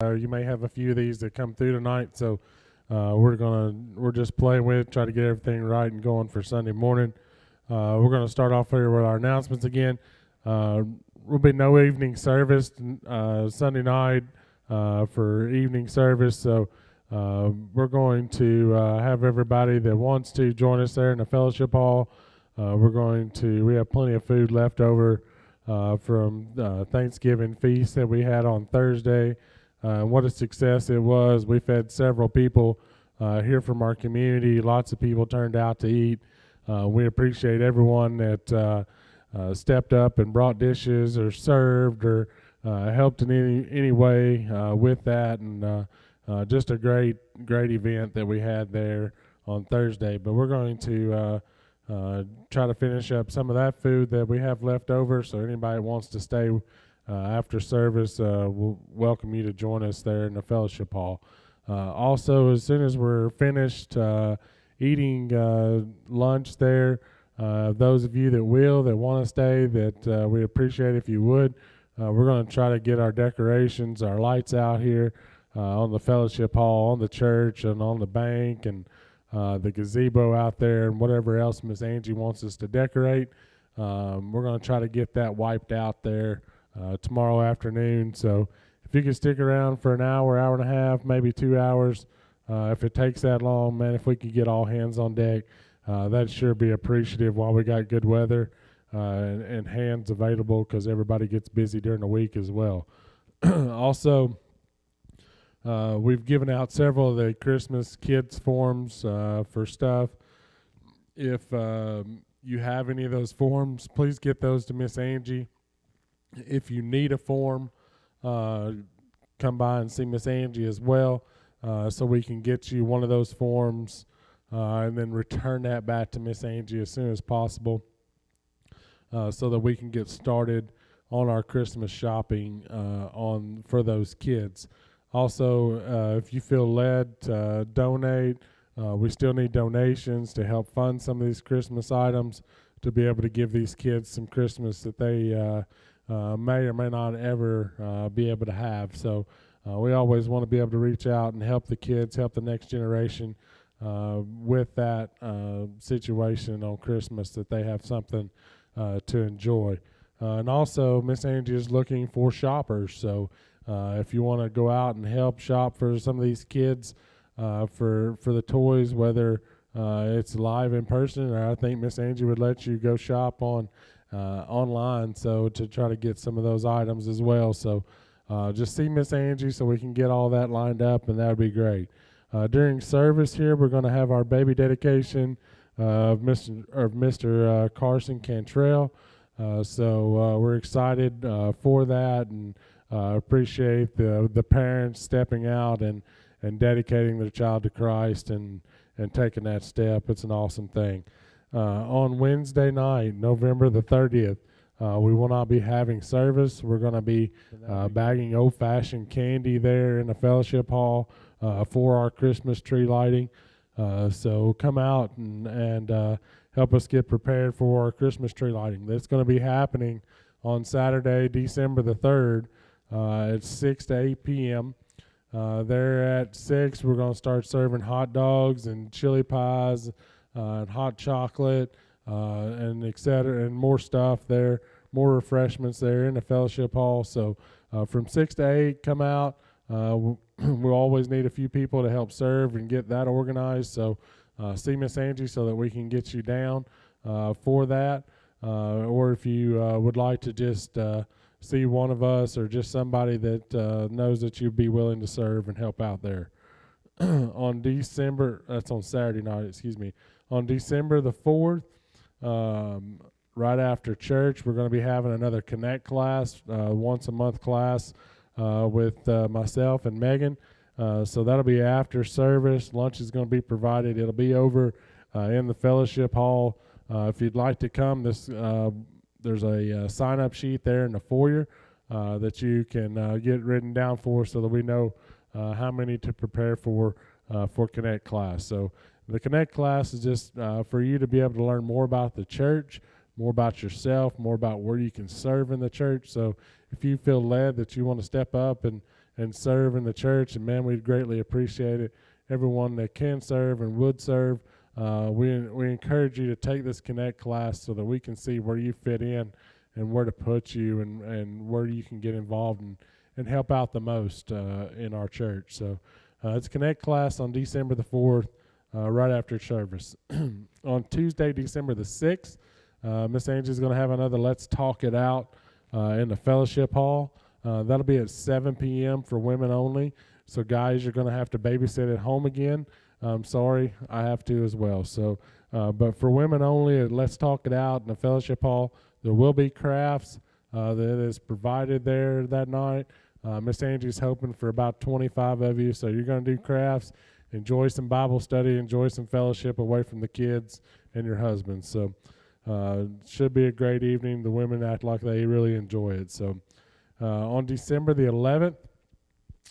You may have a few of these that come through tonight, so we're just playing with it, try to get everything right and going for Sunday morning. We're gonna start off here with our announcements again. Uh, will be no evening service Sunday night for evening service, so we're going to have everybody that wants to join us there in the fellowship hall. We have plenty of food left over from Thanksgiving feast that we had on Thursday. What a success it was. We fed several people here from our community. Lots of people turned out to eat. We appreciate everyone that stepped up and brought dishes or served or helped in any way with that. And just a great event that we had there on Thursday. But we're going to try to finish up some of that food that we have left over. So anybody that wants to stay after service, we'll welcome you to join us there in the fellowship hall. Also, as soon as we're finished eating lunch there, those of you that want to stay, that we appreciate if you would. We're going to try to get our decorations, our lights out here on the fellowship hall, on the church, and on the bank, and the gazebo out there, and whatever else Miss Angie wants us to decorate. We're going to try to get that wiped out there tomorrow afternoon. So if you can stick around for an hour, hour and a half, maybe 2 hours, if it takes that long, man, if we could get all hands on deck, that'd sure be appreciative while we got good weather and hands available, because everybody gets busy during the week as well. Also, we've given out several of the Christmas kids forms for stuff. If you have any of those forms, please get those to Miss Angie. If you need a form, come by and see Miss Angie as well, so we can get you one of those forms and then return that back to Miss Angie as soon as possible, so that we can get started on our Christmas shopping for those kids. Also, if you feel led to donate, we still need donations to help fund some of these Christmas items, to be able to give these kids some Christmas that they may or may not ever be able to have. So we always want to be able to reach out and help the kids, help the next generation with that situation on Christmas, that they have something to enjoy. And also, Miss Angie is looking for shoppers. So if you want to go out and help shop for some of these kids for the toys, whether it's live in person, or I think Miss Angie would let you go shop online, so to try to get some of those items as well. So just see Miss Angie so we can get all that lined up, and that would be great. During service here, we're going to have our baby dedication of Mr. Carson Cantrell. So we're excited for that, and appreciate the parents stepping out and dedicating their child to Christ and taking that step. It's an awesome thing. On Wednesday night, November the 30th, we will not be having service. We're going to be bagging old-fashioned candy there in the fellowship hall for our Christmas tree lighting. So come out and help us get prepared for our Christmas tree lighting. That's going to be happening on Saturday, December the 3rd, at 6 to 8 p.m. There at 6, we're going to start serving hot dogs and chili pies and hot chocolate and et cetera, and more stuff there, more refreshments there in the fellowship hall. So from 6 to 8, come out. We'll always need a few people to help serve and get that organized. So see Miss Angie so that we can get you down for that. Or if you would like to just see one of us, or just somebody that knows that you'd be willing to serve and help out there. That's on Saturday night, excuse me. On December the 4th, right after church, we're going to be having another Connect class, once a month class with myself and Megan. So that'll be after service. Lunch is going to be provided. It'll be over in the fellowship hall. If you'd like to come, there's a sign-up sheet there in the foyer that you can get written down for, so that we know how many to prepare for Connect class. So the Connect class is just for you to be able to learn more about the church, more about yourself, more about where you can serve in the church. So if you feel led that you want to step up and and serve in the church, and man, we'd greatly appreciate it. Everyone that can serve and would serve, we encourage you to take this Connect class so that we can see where you fit in and where to put you, and where you can get involved and help out the most in our church. So it's Connect class on December the 4th, right after service. On Tuesday, December the 6th, Miss Angie's going to have another Let's Talk It Out in the fellowship hall. That'll be at 7 p.m. for women only. So guys, you're going to have to babysit at home again. I'm sorry, I have to as well. So, but for women only, Let's Talk It Out in the fellowship hall. There will be crafts that is provided there that night. Miss Angie's hoping for about 25 of you. So you're going to do crafts, enjoy some Bible study, enjoy some fellowship away from the kids and your husband. So should be a great evening. The women act like they really enjoy it. So on December the 11th,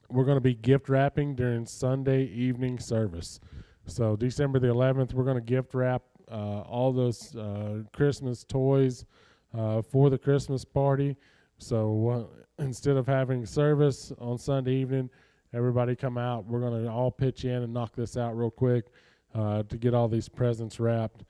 we're going to be gift wrapping during Sunday evening service. So December the 11th, we're going to gift wrap all those Christmas toys for the Christmas party. So instead of having service on Sunday evening, everybody come out. We're going to all pitch in and knock this out real quick to get all these presents wrapped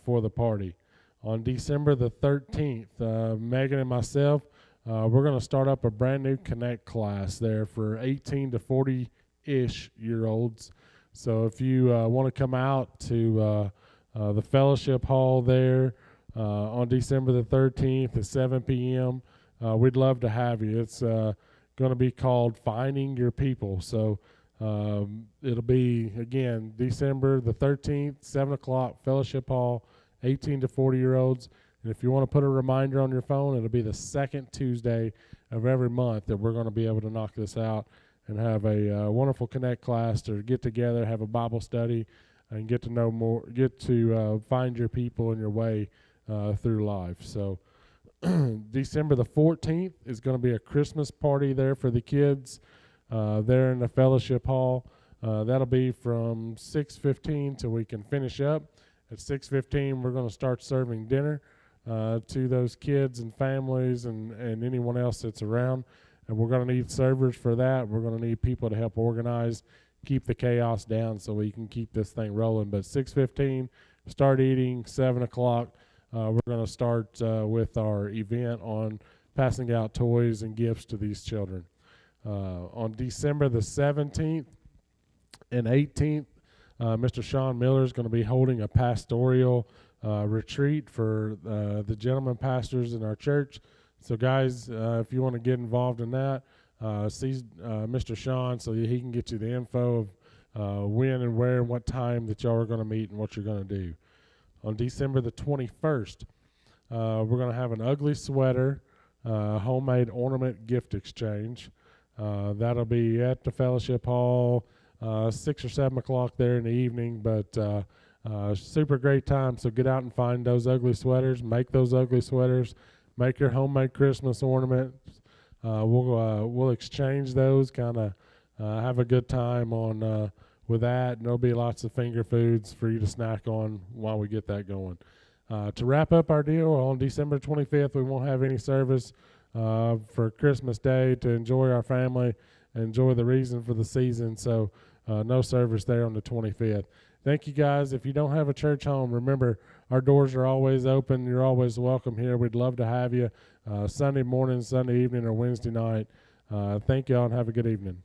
for the party. On December the 13th, Megan and myself, we're going to start up a brand new Connect class there for 18 to 40-ish year olds. So if you want to come out to the fellowship hall there on December the 13th at 7 p.m., we'd love to have you. It's going to be called Finding Your People. So it'll be, again, December the 13th, 7 o'clock, fellowship hall, 18 to 40-year-olds. And if you want to put a reminder on your phone, it'll be the second Tuesday of every month that we're going to be able to knock this out and have a wonderful Connect class to get together, have a Bible study, and get to know more, get to find your people and your way through life. So December the 14th is going to be a Christmas party there for the kids there in the fellowship hall. That'll be from 6:15 till we can finish up. At 6:15, we're going to start serving dinner to those kids and families and anyone else that's around. And we're going to need servers for that. We're going to need people to help organize, keep the chaos down so we can keep this thing rolling. But 6:15, start eating. 7 o'clock, we're going to start with our event on passing out toys and gifts to these children. On December the 17th and 18th, Mr. Sean Miller is going to be holding a pastoral retreat for the gentlemen pastors in our church. So guys, if you want to get involved in that, see Mr. Sean so that he can get you the info of when and where and what time that y'all are going to meet and what you're going to do. On December the 21st, we're going to have an ugly sweater, homemade ornament gift exchange. That'll be at the fellowship hall, 6 or 7 o'clock there in the evening, but super great time. So get out and find those ugly sweaters, make those ugly sweaters, make your homemade Christmas ornaments. We'll exchange those, kind of have a good time on with that, and there'll be lots of finger foods for you to snack on while we get that going. To wrap up our deal, on December 25th, we won't have any service for Christmas Day to enjoy our family, enjoy the reason for the season. So no service there on the 25th. Thank you, guys. If you don't have a church home, remember, our doors are always open. You're always welcome here. We'd love to have you Sunday morning, Sunday evening, or Wednesday night. Thank y'all, and have a good evening.